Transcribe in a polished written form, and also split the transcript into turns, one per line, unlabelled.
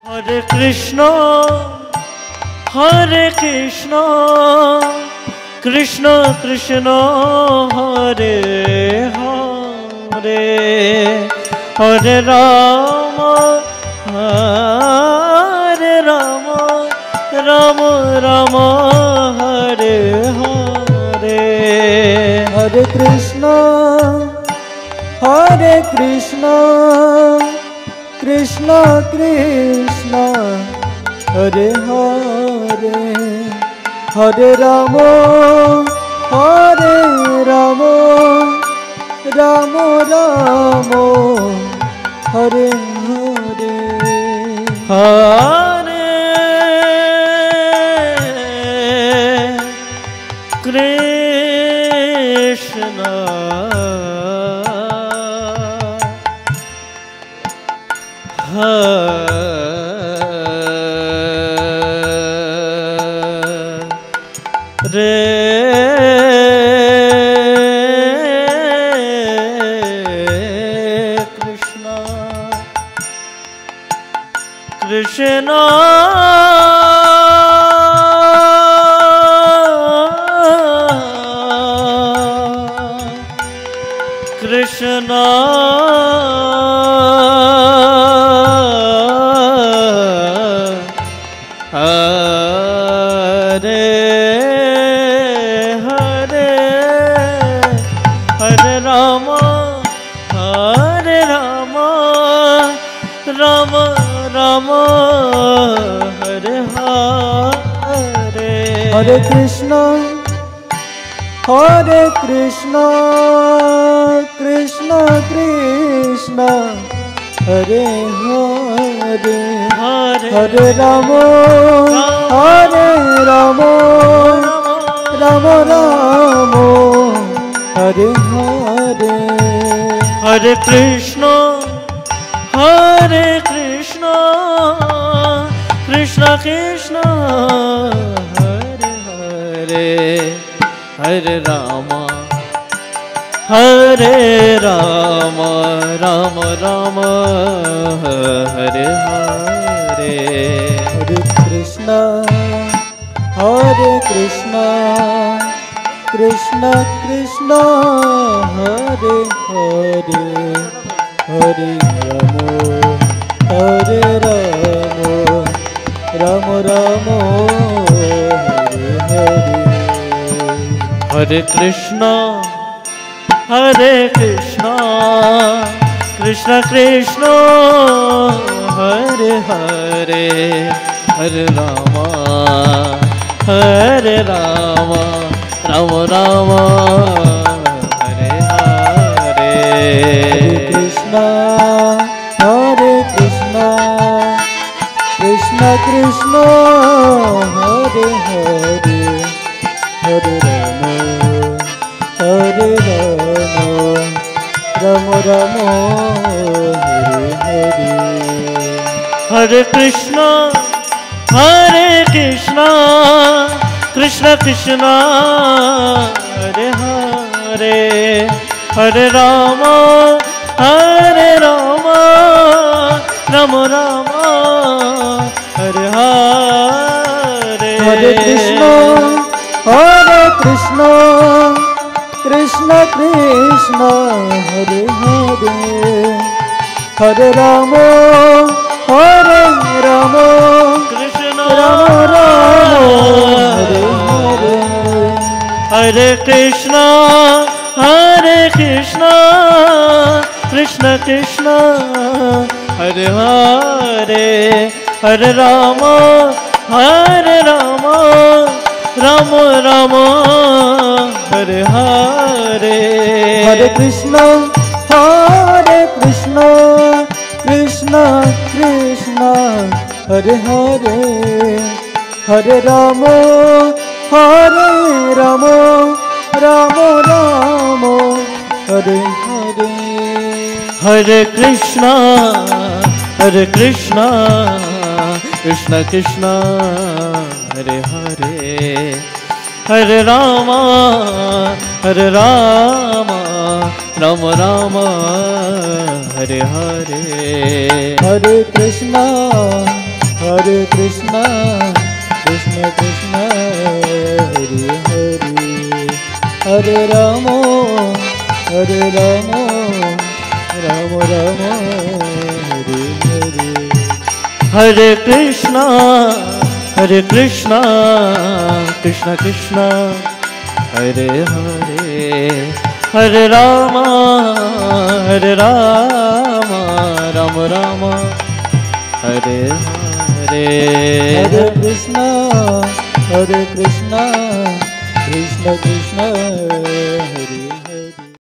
Hare Krishna, Krishna Krishna, Hare Hare, Hare Rama, Hare Rama, Rama Rama, Hare Hare.
Hare Krishna, Krishna Krishna, Hare Hare, Hare Rama, Hare Rama, Rama Rama, Hare Hare.
Hare Krishna, Krishna Krishna Hare Hare, Hare Rama, Hare Rama, Rama Rama, Hare Hare.
Hare Krishna, Krishna Krishna, Hare Hare, Hare Rama, Hare Rama, Rama Rama, Hare Hare.
Hare Krishna, Krishna Krishna, Hare Hare, Hare Rama, Hare Rama, Rama Rama, Hare Hare.
Hare Krishna, Krishna Krishna, Hare Hare, Hare Rama, Hare Rama, Rama Rama, Hare Hare.
Hare Krishna, Krishna Krishna, Hare Hare, Hare Rama, Hare Rama, Rama Rama, Hare Hare.
Hare Krishna, Krishna Krishna, Hare Hare, Hare Rama, Hare Rama, Rama Rama, Hare Hare.
Hare Krishna, Krishna Krishna, Hare Hare, Hare Rama, Hare Rama, Rama Rama, Hare Hare.
Hare Krishna, Krishna Krishna, Hare Hare, Hare Rama, Hare Rama,
Krishna
Rama Rama, Hare Hare.
Hare Krishna, Krishna Krishna, Hare Hare, Hare Rama, Hare Rama, Rama Rama, Hare Hare.
Hare Krishna, Krishna Krishna, Hare Hare, Hare Rama, Hare Rama, Rama Rama, Hare Hare.
Hare Krishna, Krishna Krishna, Hare Hare, Hare Rama, Rama Rama, Hare Hare.
Hare Krishna, Hare Krishna, Krishna Krishna, Hare Hare, Hare Rama, Hare Rama, Rama Rama, Hare Hare.
Hare Krishna, Hare Krishna, Krishna Krishna, Hare Hare, Hare Rama, Hare Rama, Rama Rama, Hare Hare.
Hare Krishna, Krishna Krishna, Hare